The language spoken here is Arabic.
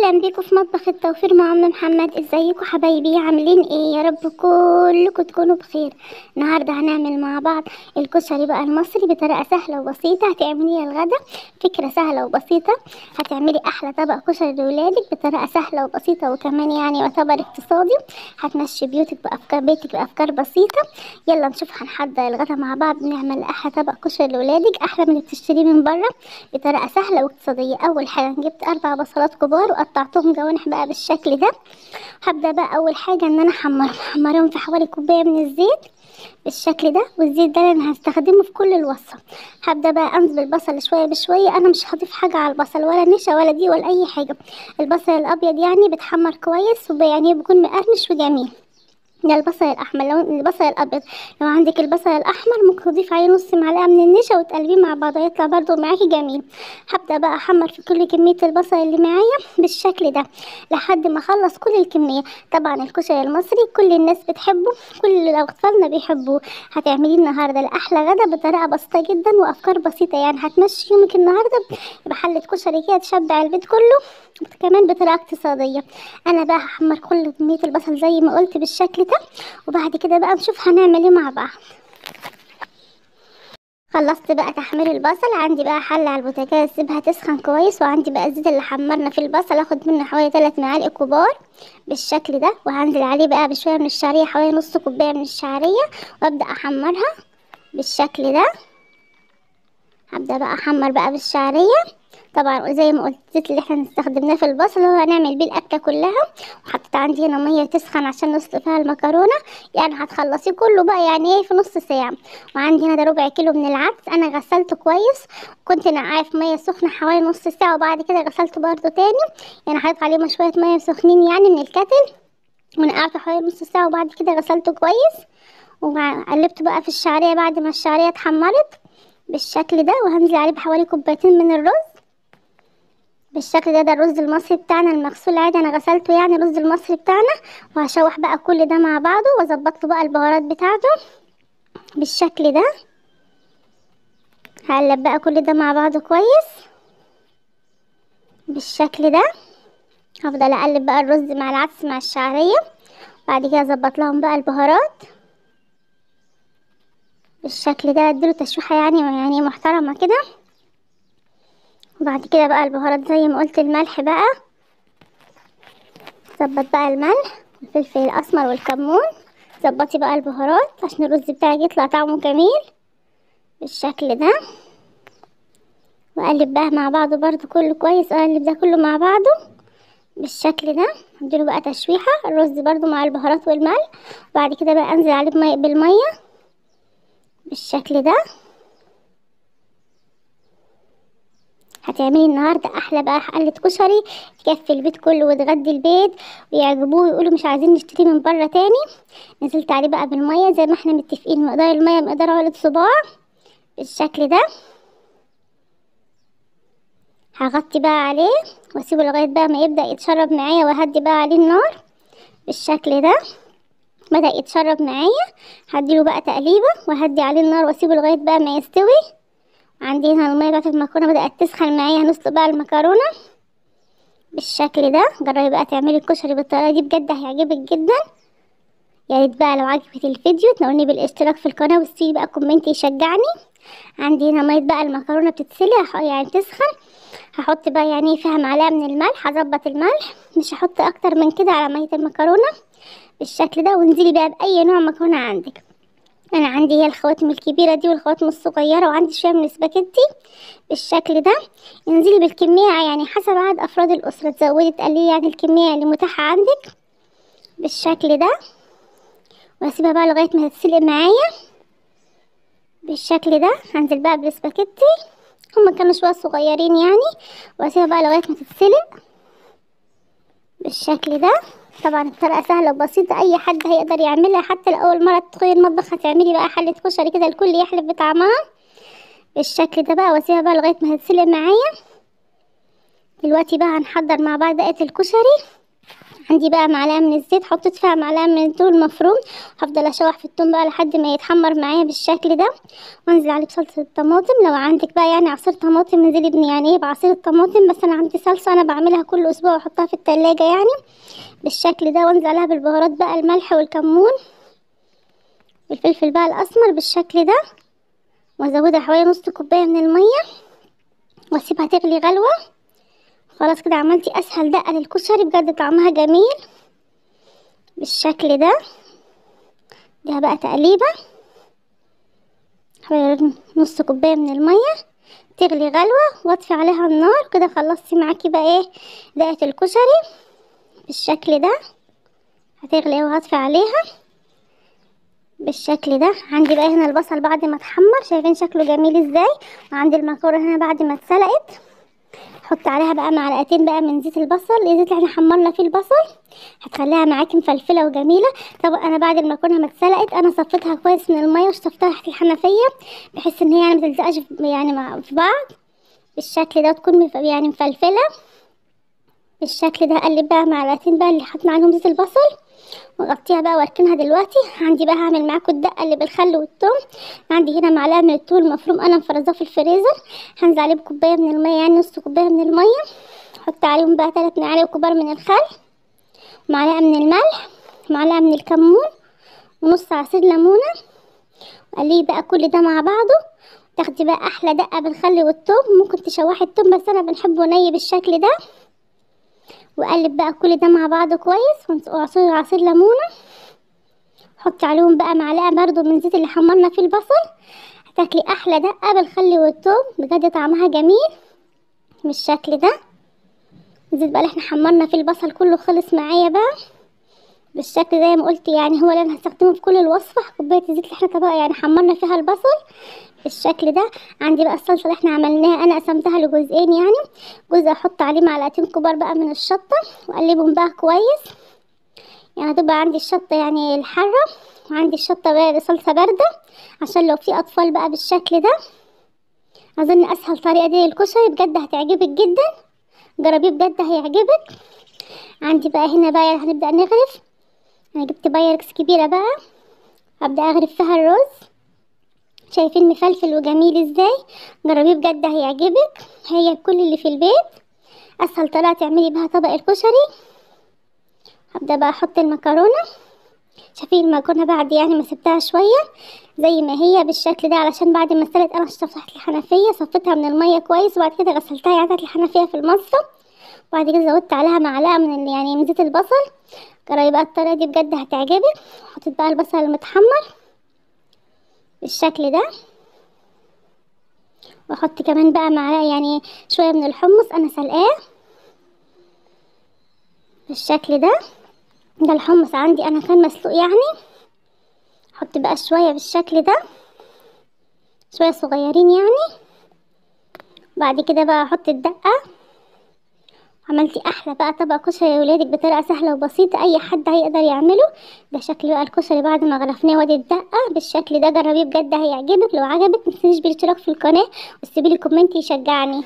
اهلا بيكم في مطبخ التوفير مع ام محمد. ازيكم حبايبي؟ عاملين ايه؟ يا رب كلكم تكونوا بخير. النهارده هنعمل مع بعض الكشري بقى المصري بطريقه سهله وبسيطه. هتعمليه الغدا، فكره سهله وبسيطه. هتعملي احلى طبق كشري لاولادك بطريقه سهله وبسيطه، وكمان يعني يعتبر اقتصادي. هتمشي بيتك بافكار بسيطه. يلا نشوف هنحضر الغدا مع بعض، نعمل احلى طبق كشري لاولادك احلى من اللي بتشتريه من بره بطريقه سهله واقتصاديه. اول حاجه جبت 4 بصلات كبار وقطعتهم جوانح بقى بالشكل ده. هبدا بقى اول حاجه ان انا احمرهم في حوالي كوبايه من الزيت بالشكل ده، والزيت ده انا هستخدمه في كل الوصفه. هبدا بقى انزل البصل شويه بشويه. انا مش هضيف حاجه على البصل، ولا نشا ولا دي ولا اي حاجه. البصل الابيض يعني بتحمر كويس ويعني بيكون مقرمش وجميل. ده البصل الاحمر. لو البصل الابيض، لو عندك البصل الاحمر ممكن تضيف عليه نص معلقه من النشا وتقلبيه مع بعض، هيطلع برضو معاكي جميل. هبدا بقى احمر في كل كميه البصل اللي معايا بالشكل ده لحد ما اخلص كل الكميه. طبعا الكشري المصري كل الناس بتحبه، كل اطفالنا بيحبوه. هتعمليه النهارده لاحلى غدا بطريقه بسيطه جدا وافكار بسيطه، يعني هتمشي يومك النهارده بحله كشري كده تشبع البيت كله، كمان بطريقه اقتصاديه. انا بقى هحمر كل كميه البصل زي ما قلت بالشكل ده، وبعد كده بقى نشوف هنعمل ايه مع بعض. خلصت بقى تحمير البصل. عندي بقى حله على البوتاجاز سيبها تسخن كويس، وعندي بقى الزيت اللي حمرنا في البصل اخد منه حوالي 3 معالق كبار بالشكل ده، وهنزل عليه بقى بشويه من الشعريه حوالي نص كوبايه من الشعريه، وابدا احمرها بالشكل ده. هبدا بقى احمر بقى بالشعريه. طبعا زي ما قلت الزيت اللي احنا استخدمناه في البصل هو هنعمل بيه الاكله كلها. وحطيت عندي هنا ميه تسخن عشان نسلق فيها المكرونه، يعني هتخلصي كله بقى يعني ايه في نص ساعه. وعندي هنا ده ربع كيلو من العدس انا غسلته كويس، كنت نقعاه في ميه سخنه حوالي نص ساعه، وبعد كده غسلته برده تاني. يعني حطيت عليه شويه ميه سخنين يعني من الكتل، ونقعته حوالي نص ساعه، وبعد كده غسلته كويس. وقلبته بقى في الشعريه بعد ما الشعريه اتحمرت بالشكل ده، وهنزل عليه بحوالي كوبايتين من الرز بالشكل ده. ده الرز المصري بتاعنا المغسول عادي، انا غسلته يعني الرز المصري بتاعنا. وهشوح بقى كل ده مع بعضه واظبط له بقى البهارات بتاعته بالشكل ده. هقلب بقى كل ده مع بعضه كويس بالشكل ده. هفضل اقلب بقى الرز مع العدس مع الشعريه، بعد كده اظبط لهم بقى البهارات بالشكل ده، اديله تشويحه يعني محترمه كده. وبعد كده بقى البهارات زي ما قلت الملح بقى، ظبط بقى الملح والفلفل الاسمر والكمون. ظبطي بقى البهارات عشان الرز بتاعك يطلع طعمه جميل بالشكل ده. واقلب بقى مع بعضه برضو كله كويس، اقلب ده كله مع بعضه بالشكل ده. اديله بقى تشويحه الرز برضو مع البهارات والملح، وبعد كده بقى انزل عليه بالميه بالشكل ده. هتعملي النهارده احلى بقى حله كشري تكفي البيت كله وتغدي البيت ويعجبوه ويقولوا مش عايزين نشتري من بره تاني. نزلت عليه بقى بالميه زي ما احنا متفقين، مقدار الميه مقدار عقله صباع بالشكل ده. هغطي بقى عليه واسيبه لغايه بقى ما يبدا يتشرب معايا، وهدي بقى عليه النار بالشكل ده. بدا يتشرب معايا، هديله بقى تقليبه وهدي عليه النار واسيبه لغايه بقى ما يستوي. عندي هنا الميه بتاعت المكرونه بدات تسخن معايا، هنسلق بقى المكرونه بالشكل ده. جربي بقى تعملي الكشري بالطريقه دي بجد هيعجبك جدا. يا ريت بقى لو عجبك الفيديو تنورني بالاشتراك في القناه وتسيبي بقى كومنت يشجعني. عندي هنا ميه بقى المكرونه بتتسلق يعني تسخن، هحط بقى يعني فيها معلقه من الملح. هظبط الملح مش هحط اكتر من كده على ميه المكرونه بالشكل ده. وانزلي بقى باي نوع مكرونه عندك. انا عندي هي الخواتم الكبيره دي والخواتم الصغيره، وعندي شويه من السباكيتي بالشكل ده. انزلي بالكميه يعني حسب عدد افراد الاسره، تزودي تقللي يعني الكميه اللي متاحه عندك بالشكل ده. واسيبها بقى لغايه ما تتسلق معايا بالشكل ده. هنزل بقى بالسباكيتي، هما كانوا شويه صغيرين يعني، واسيبها بقى لغايه ما تتسلق بالشكل ده. طبعا الطريقه سهله وبسيطه، اي حد هيقدر يعملها، حتى لو اول مره تدخلي المطبخ هتعملي بقى حله كشري كده الكل يحلف بطعمها بالشكل ده بقى. واسيبها بقى لغايه ما تتسلق معايا. دلوقتي بقى هنحضر مع بعض دقه الكشري. عندي بقى معلقه من الزيت، حطيت فيها معلقه من الثوم المفروم. هفضل اشوح في الثوم بقى لحد ما يتحمر معايا بالشكل ده، وانزل عليه بصلصه الطماطم. لو عندك بقى يعني عصير طماطم انزلي يعني ايه بعصير الطماطم، بس انا عندي صلصه انا بعملها كل اسبوع واحطها في التلاجة يعني بالشكل ده. وانزل عليها بالبهارات بقى الملح والكمون والفلفل بقى الاسمر بالشكل ده، وازودها حوالي نص كوبايه من الميه واسيبها تغلي غلوه. خلاص كده عملتي اسهل دقه للكشري، بجد طعمها جميل بالشكل ده. اديها بقى تقليبه حوالي نص كوبايه من الميه تغلي غلوه، واطفي عليها النار. كده خلصتي معاكي بقى ايه دقه الكشري بالشكل ده. هتغلي وهطفي عليها بالشكل ده. عندي بقى هنا البصل بعد ما اتحمر، شايفين شكله جميل ازاي. وعندي المكرونه هنا بعد ما اتسلقت، حط عليها بقى معلقتين بقى من زيت البصل، الزيت اللي احنا حمرنا فيه البصل، هتخليها معاكي مفلفله وجميله. طبعا انا بعد المكرونه ما اتسلقت انا صفيتها كويس من الميه وشطفتها تحت الحنفيه بحيث ان هي يعني ما تلزقش يعني في بعض بالشكل ده، تكون يعني مفلفله بالشكل ده. اقلب بقى معلقتين بقى اللي حطينا عليهم زيت البصل واغطيها بقى واركنها دلوقتي. عندي بقى هعمل معاكم الدقه اللي بالخل والثوم. عندي هنا معلقه من الثوم المفروم انا مفرزاه في الفريزر، هنزل عليه بكوبايه من الميه يعني نص كوبايه من الميه. احط عليهم بقى 3 معالق كبار من الخل، معلقه من الملح، معلقه من الكمون، ونص عصير ليمونه. وقليه بقى كل ده مع بعضه، تاخدي بقى احلى دقه بالخل والثوم. ممكن تشوحي الثوم بس انا بنحبه ني بالشكل ده. وقلب بقى كل ده مع بعضه كويس، وعصير ليمونه. حطي عليهم بقى معلقه برضو من زيت اللي حمرنا فيه البصل، هتاكلي احلى دقه بالخل والثوم، بجد طعمها جميل بالشكل ده. الزيت بقى اللي احنا حمرنا فيه البصل كله خلص معايا بقى بالشكل زي ما قلت، يعني هو اللي انا هستخدمه في كل الوصفه، كوبايه الزيت اللي احنا طبعا يعني حمرنا فيها البصل بالشكل ده. عندي بقى الصلصه اللي احنا عملناها انا قسمتها لجزئين، يعني جزء احط عليه معلقتين كبار بقى من الشطه واقلبهم بقى كويس، يعني هتبقى عندي الشطه يعني الحاره، وعندي الشطه بقى صلصه بارده عشان لو في اطفال بقى بالشكل ده. اظن اسهل طريقه دي للكشري، بجد هتعجبك جدا، جربيه بجد هيعجبك. عندي بقى هنا بقى هنبدا نغرف. انا جبت بايركس كبيره بقى، هبدا اغرف فيها الرز. شايفين مفلفل وجميل ازاي، جربيه بجد هيعجبك. هي كل اللي في البيت، اسهل طريقه تعملي بها طبق الكشري. هبدا بقى احط المكرونه. شايفين المكرونه بعد يعني ما سبتها شويه زي ما هي بالشكل ده، علشان بعد ما استوت انا شطفتها الحنفيه، صفيتها من الميه كويس وبعد كده غسلتها يعني تحت الحنفيه في المصفى. وبعد كده زودت عليها معلقه يعني من زيت البصل. جربي بقى الطريقه دي بجد هتعجبك. حطيت بقى البصل المتحمر بالشكل ده، واحط كمان بقى معلقه يعني شويه من الحمص انا سلقاه بالشكل ده. ده الحمص عندي انا كان مسلوق يعني. احط بقى شويه بالشكل ده، شويه صغيرين يعني. بعد كده بقى احط الدقه. عملتي احلى بقى طبق كشري لولادك بطريقه سهله وبسيطه، اي حد هيقدر يعمله. ده شكل بقى الكشري بعد ما غرفناه وادي الدقه بالشكل ده. جربيه بجد هيعجبك. لو عجبك متنسيش بالاشتراك في القناه وتسيبيلي كومنت يشجعني.